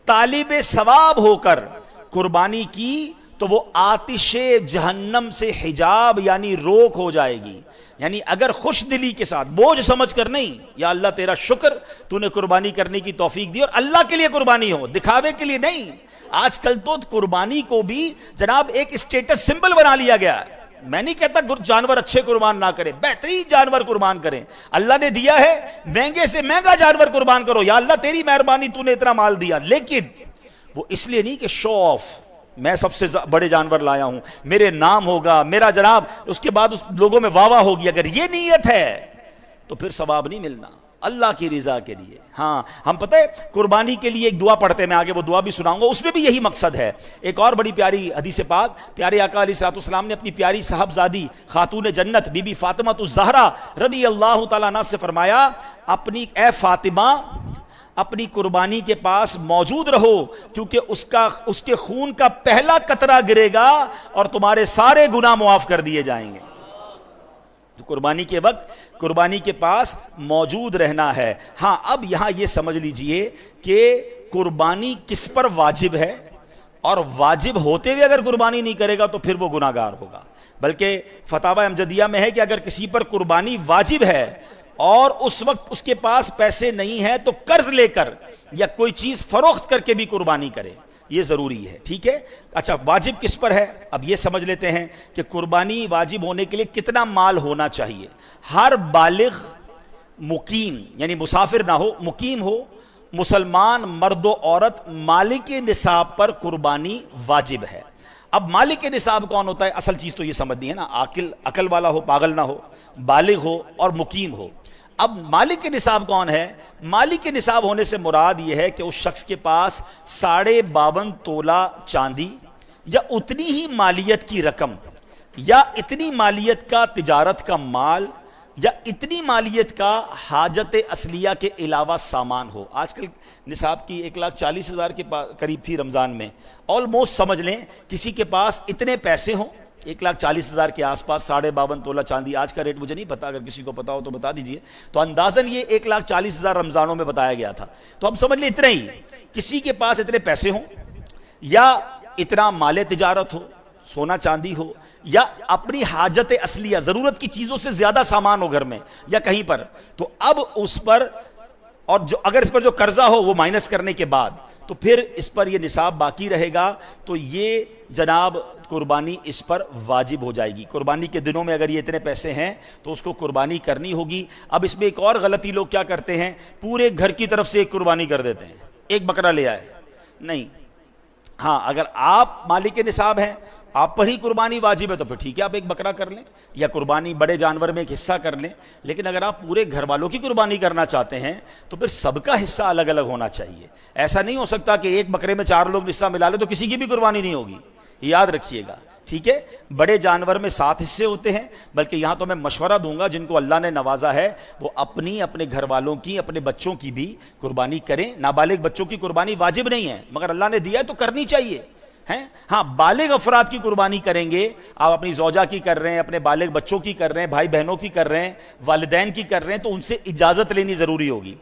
طالب ثواب ہو کر قربانی کی تو وہ آتش جہنم سے حجاب یعنی روک ہو جائے گی. یعنی اگر خوش دلی کے ساتھ، بوجھ سمجھ کر نہیں، یا اللہ تیرا شکر تو نے قربانی کرنے کی توفیق دی، اور اللہ کے لیے قربانی ہو، دکھاوے کے لیے نہیں. آج کل تو قربانی کو بھی جناب ایک اسٹیٹس سمبل بنا لیا گیا ہے. میں نہیں کہتا جانور اچھے قربان نہ کریں، بہترین جانور قربان کریں. اللہ نے دیا ہے، مہنگے سے مہنگا جانور قربان کرو، یا اللہ تیری مہربانی تو نے اتنا مال دیا. لیکن وہ اس لیے نہیں کہ شو آف، میں سب سے بڑے جانور لایا ہوں، میرے نام ہوگا، میرا جناب اس کے بعد اس لوگوں میں واہ واہ ہوگی. اگر یہ نیت ہے تو پھر ثواب نہیں ملنا اللہ کی رضا کے لیے. ہاں ہم پتہ ہے قربانی کے لیے ایک دعا پڑھتے ہیں، میں آگے وہ دعا بھی سناؤں گا، اس میں بھی یہی مقصد ہے. ایک اور بڑی پیاری حدیث پاک، پیارے آقا علیہ الصلوۃ والسلام نے اپنی پیاری صاحبزادی خاتون جنت بی بی فاطمہ الزہرا رضی اللہ تعالیٰ عنہا سے فرمایا، اپنی اے فاطمہ اپنی قربانی کے پاس موجود رہو، کیونکہ اس کے خون کا پہلا قطرہ گرے گا اور تمہارے سارے گناہ معاف کر دیے جائیں گے. قربانی کے وقت قربانی کے پاس موجود رہنا ہے. ہاں اب یہاں یہ سمجھ لیجئے کہ قربانی کس پر واجب ہے، اور واجب ہوتے ہوئے اگر قربانی نہیں کرے گا تو پھر وہ گناہ گار ہوگا. بلکہ فتاوی امجدیہ میں ہے کہ اگر کسی پر قربانی واجب ہے اور اس وقت اس کے پاس پیسے نہیں ہیں تو قرض لے کر یا کوئی چیز فروخت کر کے بھی قربانی کرے، یہ ضروری ہے. ٹھیک ہے. اچھا واجب کس پر ہے؟ اب یہ سمجھ لیتے ہیں کہ قربانی واجب ہونے کے لیے کتنا مال ہونا چاہیے. ہر بالغ مقیم یعنی مسافر نہ ہو، مقیم ہو، مسلمان مرد و عورت مالک نصاب پر قربانی واجب ہے. اب مالک نصاب کون ہوتا ہے؟ اصل چیز تو یہ سمجھنی ہے نا، عقل والا ہو، پاگل نہ ہو، بالغ ہو اور مقیم ہو۔ اب مالک نصاب کون ہے؟ مالک نصاب ہونے سے مراد یہ ہے کہ اس شخص کے پاس 52.5 تولہ چاندی یا اتنی ہی مالیت کی رقم یا اتنی مالیت کا تجارت کا مال یا اتنی مالیت کا حاجت اصلیہ کے علاوہ سامان ہو۔ آج کل نصاب کی 1,40,000 کے قریب تھی رمضان میں، آلموسٹ سمجھ لیں کسی کے پاس اتنے پیسے ہوں 1,40,000 کے آس پاس، 52.5 تولہ چاندی، آج کا ریٹ مجھے نہیں پتا، اگر کسی کو پتا ہو تو بتا دیجئے، تو اندازاً یہ 1,40,000 رمضانوں میں بتایا گیا تھا، تو ہم سمجھ لیں اتنا ہی، کسی کے پاس اتنے پیسے ہوں یا اتنا مال تجارت ہو، سونا چاندی ہو، یا اپنی حاجت اصلیہ ضرورت کی چیزوں سے زیادہ سامان ہو گھر میں یا کہیں پر، تو اب اس پر، اور اگر اس پر جو قرضہ ہو وہ مائنس کرنے کے بعد، تو پھر اس پر یہ نصاب باقی رہے گا، تو یہ جناب قربانی اس پر واجب ہو جائے گی۔ قربانی کے دنوں میں اگر یہ اتنے پیسے ہیں تو اس کو قربانی کرنی ہوگی۔ اب اس میں ایک اور غلطی لوگ کیا کرتے ہیں، پورے گھر کی طرف سے ایک قربانی کر دیتے ہیں، ایک بکرا لے آئے، نہیں، ہاں اگر آپ مالک نصاب ہیں، آپ پر ہی قربانی واجب ہے تو پھر ٹھیک ہے، آپ ایک بکرا کر لیں یا قربانی بڑے جانور میں ایک حصہ کر لیں، لیکن اگر آپ پورے گھر والوں کی قربانی کرنا چاہتے ہیں تو پھر سب کا حصہ الگ الگ ہونا چاہیے۔ ایسا نہیں ہو سکتا کہ ایک بکرے میں 4 لوگ حصہ ملا لیں تو کسی کی بھی قربانی نہیں ہوگی، یاد رکھیے گا، ٹھیک ہے؟ بڑے جانور میں 7 حصے ہوتے ہیں، بلکہ یہاں تو میں مشورہ دوں گا جن کو اللہ نے نوازا ہے وہ اپنے گھر والوں کی، اپنے بچوں کی بھی قربانی کریں۔ نابالغ بچوں کی قربانی واجب نہیں ہے، مگر اللہ نے دیا ہے تو کرنی چاہیے، ہیں؟ ہاں بالغ افراد کی قربانی کریں گے، آپ اپنی زوجہ کی کر رہے ہیں، اپنے بالغ بچوں کی کر رہے ہیں، بھائی بہنوں کی کر رہے ہیں، والدین کی کر رہے ہیں، تو ان سے اجازت لینی ضروری ہوگی،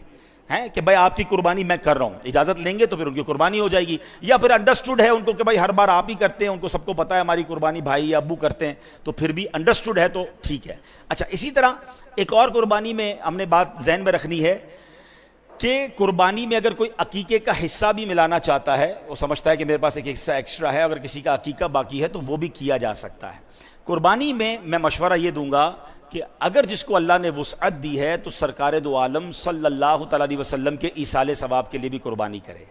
ہیں کہ بھائی آپ کی قربانی میں کر رہا ہوں، اجازت لیں گے تو پھر ان کی قربانی ہو جائے گی، یا پھر انڈرسٹوڈ ہے ان کو کہ بھائی ہر بار آپ ہی کرتے ہیں، ان کو سب کو پتہ ہے ہماری قربانی بھائی یا ابو کرتے ہیں، تو پھر بھی انڈرسٹوڈ ہے تو ٹھیک ہے۔ اچھا، اسی طرح ایک اور قربانی میں ہم نے بات ذہن میں رکھنی ہے کہ قربانی میں اگر کوئی عقیقے کا حصہ بھی ملانا چاہتا ہے، وہ سمجھتا ہے کہ میرے پاس ایک حصہ ایکسٹرا ہے، اگر کسی کا عقیقہ باقی ہے تو وہ بھی کیا جا سکتا ہے۔ قربانی میں مشورہ یہ دوں گا کہ اگر جس کو اللہ نے وسعت دی ہے تو سرکار دو عالم صلی اللہ تعالیٰ علیہ وسلم کے ایصال ثواب کے لیے بھی قربانی کرے۔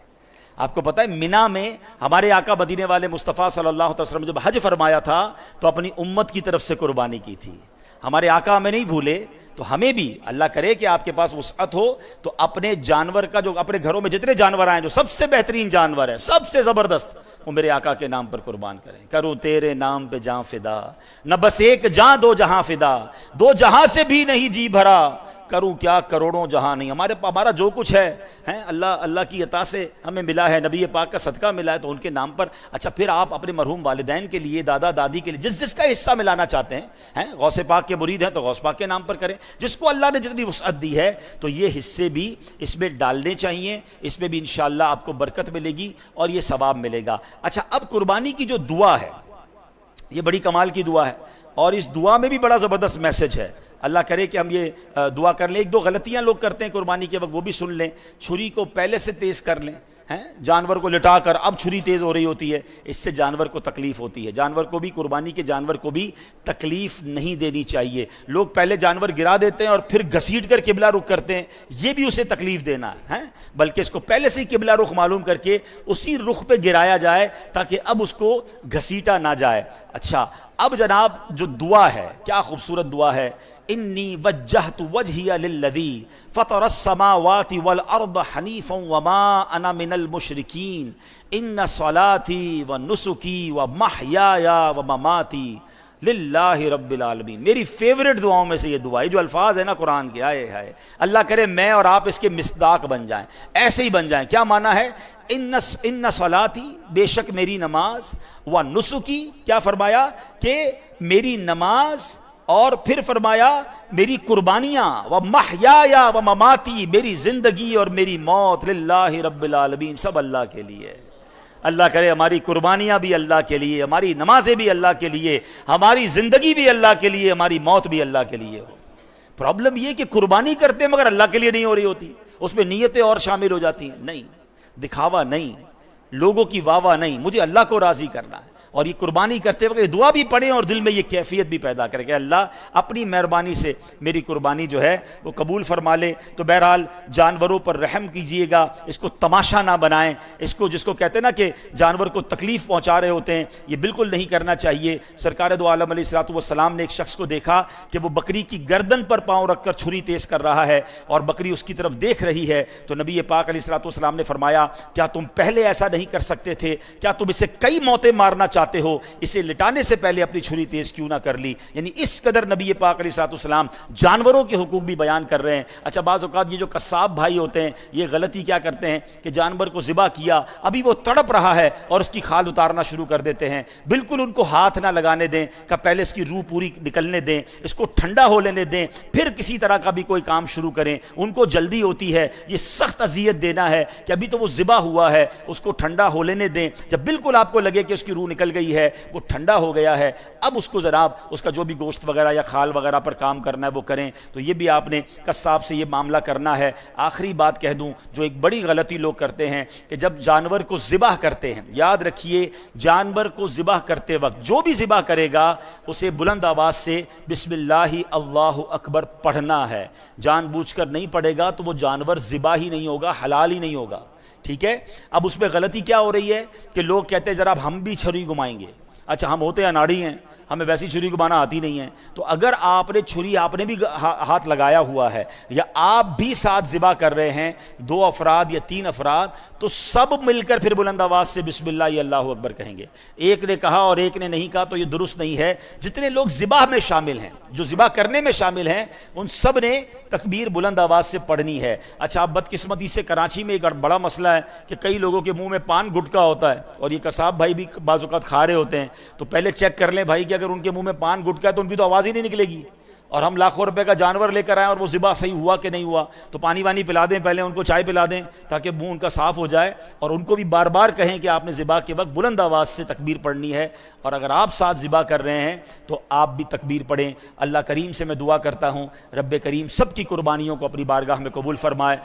آپ کو پتہ ہے مینا میں ہمارے آقا مدینے والے مصطفیٰ صلی اللہ علیہ وسلم جب حج فرمایا تھا تو اپنی امت کی طرف سے قربانی کی تھی۔ ہمارے آقا ہمیں نہیں بھولے، تو ہمیں بھی اللہ کرے کہ آپ کے پاس وسعت ہو تو اپنے جانور کا، جو اپنے گھروں میں جتنے جانور آئیں، جو سب سے بہترین جانور ہے، سب سے زبردست، وہ میرے آقا کے نام پر قربان کریں۔ کروں تیرے نام پہ جاں فدا، نہ بس ایک جاں دو جہاں فدا، 2 جہاں سے بھی نہیں جی بھرا، کروں کیا کروڑوں جہاں نہیں۔ ہمارا جو کچھ ہے اللہ کی عطا سے ہمیں ملا ہے، نبی پاک کا صدقہ ملا ہے، تو ان کے نام پر۔ اچھا، پھر آپ اپنے مرحوم والدین کے لیے، دادا دادی کے لیے، جس کا حصہ ملانا چاہتے ہیں، غوث پاک کے مرید ہیں تو غوث پاک کے نام پر کریں، جس کو اللہ نے جتنی وسعت دی ہے تو یہ حصے بھی اس میں ڈالنے چاہیے، اس میں بھی انشاءاللہ آپ کو برکت ملے گی اور یہ ثواب ملے گا۔ اچھا، اب قربانی کی جو دعا ہے یہ بڑی کمال کی دعا ہے، اور اس دعا میں بھی بڑا زبردست میسج ہے۔ اللہ کرے کہ ہم یہ دعا کر لیں۔ 1-2 غلطیاں لوگ کرتے ہیں قربانی کے وقت، وہ بھی سن لیں۔ چھری کو پہلے سے تیز کر لیں، جانور کو لٹا کر اب چھری تیز ہو رہی ہوتی ہے، اس سے جانور کو تکلیف ہوتی ہے۔ جانور کو بھی، قربانی کے جانور کو بھی تکلیف نہیں دینی چاہیے۔ لوگ پہلے جانور گرا دیتے ہیں اور پھر گھسیٹ کر قبلہ رخ کرتے ہیں، یہ بھی اسے تکلیف دینا ہے، بلکہ اس کو پہلے سے ہی قبلہ رخ معلوم کر کے اسی رخ پہ گرایا جائے تاکہ اب اس کو گھسیٹا نہ جائے۔ اچھا، اب جناب جو دعا ہے، کیا خوبصورت دعا ہے، انی وجہت وجہی للذی فطر السماوات والارض حنیفا وما انا من المشرکین ان صلاتی ونسکی ومحیای ومماتی للہ رب العالمین۔ میری فیورٹ دعاؤں میں سے یہ دعا ہے، جو الفاظ ہے نا قرآن کے، آئے ہائے، اللہ کرے میں اور آپ اس کے مصداق بن جائیں، ایسے ہی بن جائیں۔ کیا معنی ہے؟ ان صلاتی، بے شک میری نماز، و نسکی، کیا فرمایا کہ میری نماز، اور پھر فرمایا میری قربانیاں، و محیایا و مماتی، میری زندگی اور میری موت، للہ رب العالمین، سب اللہ کے لیے۔ اللہ کرے ہماری قربانیاں بھی اللہ کے لیے، ہماری نمازیں بھی اللہ کے لیے، ہماری زندگی بھی اللہ کے لیے، ہماری موت بھی اللہ کے لیے ہو۔ پرابلم یہ کہ قربانی کرتے ہیں مگر اللہ کے لیے نہیں ہو رہی ہوتی، اس میں نیتیں اور شامل ہو جاتی ہیں۔ نہیں، دکھاوا نہیں، لوگوں کی واہ واہ نہیں، مجھے اللہ کو راضی کرنا ہے۔ اور یہ قربانی کرتے وقت یہ دعا بھی پڑھیں اور دل میں یہ کیفیت بھی پیدا کریں کہ اللہ اپنی مہربانی سے میری قربانی جو ہے وہ قبول فرما لے۔ تو بہرحال جانوروں پر رحم کیجئے گا، اس کو تماشا نہ بنائیں، اس کو جس کو کہتے ہیں نا کہ جانور کو تکلیف پہنچا رہے ہوتے ہیں، یہ بالکل نہیں کرنا چاہیے۔ سرکار دو عالم علیہ الصلوۃ والسلام نے ایک شخص کو دیکھا کہ وہ بکری کی گردن پر پاؤں رکھ کر چھری تیز کر رہا ہے اور بکری اس کی طرف دیکھ رہی ہے، تو نبی پاک علیہ الصلوۃ والسلام نے فرمایا کیا تم پہلے ایسا نہیں کر سکتے تھے؟ کیا تم اسے کئی موتیں مارنا چاہتے ہو؟ اسے لٹانے سے پہلے اپنی چھری تیز کیوں نہ کر لی؟ یعنی اس قدر نبی پاک علیہ الصلوۃ والسلام جانوروں کے حقوق بھی بیان کر رہے ہیں۔ اچھا بعض اوقات یہ جو قصاب بھائی ہوتے ہیں یہ غلطی کیا کرتے ہیں کہ جانور کو ذبح کیا، ابھی وہ تڑپ رہا ہے اور اس کی کھال اتارنا شروع کر دیتے ہیں۔ بالکل ان کو ہاتھ نہ لگانے دیں کہ پہلے اس کی روح پوری نکلنے دیں، اس کو ٹھنڈا ہو لینے دیں، پھر کسی طرح کا بھی کوئی کام شروع کریں۔ ان کو جلدی ہوتی ہے، یہ سخت اذیت دینا ہے کہ ابھی تو وہ ذبح ہوا ہے، اس کو ٹھنڈا ہو لینے دیں۔ جب بالکل آپ کو لگے کہ اس کی روح نکل گئی ہے، وہ ٹھنڈا ہو گیا ہے، اب اس کو جناب اس کا جو بھی گوشت وغیرہ یا کھال وغیرہ پر کام کرنا ہے وہ کریں۔ تو یہ بھی آپ نے قصاب سے یہ معاملہ کرنا ہے۔ آخری بات کہہ دوں جو ایک بڑی غلطی لوگ کرتے ہیں کہ جب جانور کو ذبح کرتے ہیں، یاد رکھیے جانور کو ذبح کرتے وقت جو بھی ذبح کرے گا اسے بلند آواز سے بسم اللہ اللہ اکبر پڑھنا ہے۔ جان بوجھ کر نہیں پڑھے گا تو وہ جانور ذبح ہی نہیں ہوگا، حلال ہی نہیں ہوگا، ٹھیک ہے۔ اب اس میں غلطی کیا ہو رہی ہے کہ لوگ کہتے ہیں ذرا ہم بھی چھری گھمائیں گے۔ اچھا ہم ہوتے اناڑی ہیں، ہمیں ویسی چھری گھمانا آتی نہیں ہے، تو اگر آپ نے چھری آپ نے بھی ہاتھ لگایا ہوا ہے یا آپ بھی ساتھ ذبح کر رہے ہیں، 2 افراد یا 3 افراد، تو سب مل کر پھر بلند آواز سے بسم اللہ اللہ اکبر کہیں گے۔ ایک نے کہا اور ایک نے نہیں کہا تو یہ درست نہیں ہے۔ جتنے لوگ ذبح میں شامل ہیں، جو ذبح کرنے میں شامل ہیں، ان سب نے تکبیر بلند آواز سے پڑھنی ہے۔ اچھا اب بدقسمتی سے کراچی میں ایک بڑا مسئلہ ہے کہ کئی لوگوں کے منہ میں پان گٹکا ہوتا ہے اور یہ قصاب بھائی بھی بعض اوقات کھا رہے ہوتے ہیں، تو پہلے چیک کر لیں بھائی کہ اگر ان کے منہ میں پان گٹکا ہے تو ان کی تو آواز ہی نہیں نکلے گی، اور ہم لاکھوں روپے کا جانور لے کر آئیں اور وہ ذبح صحیح ہوا کہ نہیں ہوا، تو پانی وانی پلا دیں، پہلے ان کو چائے پلا دیں تاکہ منہ ان کا صاف ہو جائے، اور ان کو بھی بار بار کہیں کہ آپ نے ذبح کے وقت بلند آواز سے تکبیر پڑھنی ہے، اور اگر آپ ساتھ ذبح کر رہے ہیں تو آپ بھی تکبیر پڑھیں۔ اللہ کریم سے میں دعا کرتا ہوں رب کریم سب کی قربانیوں کو اپنی بارگاہ میں قبول فرمائے۔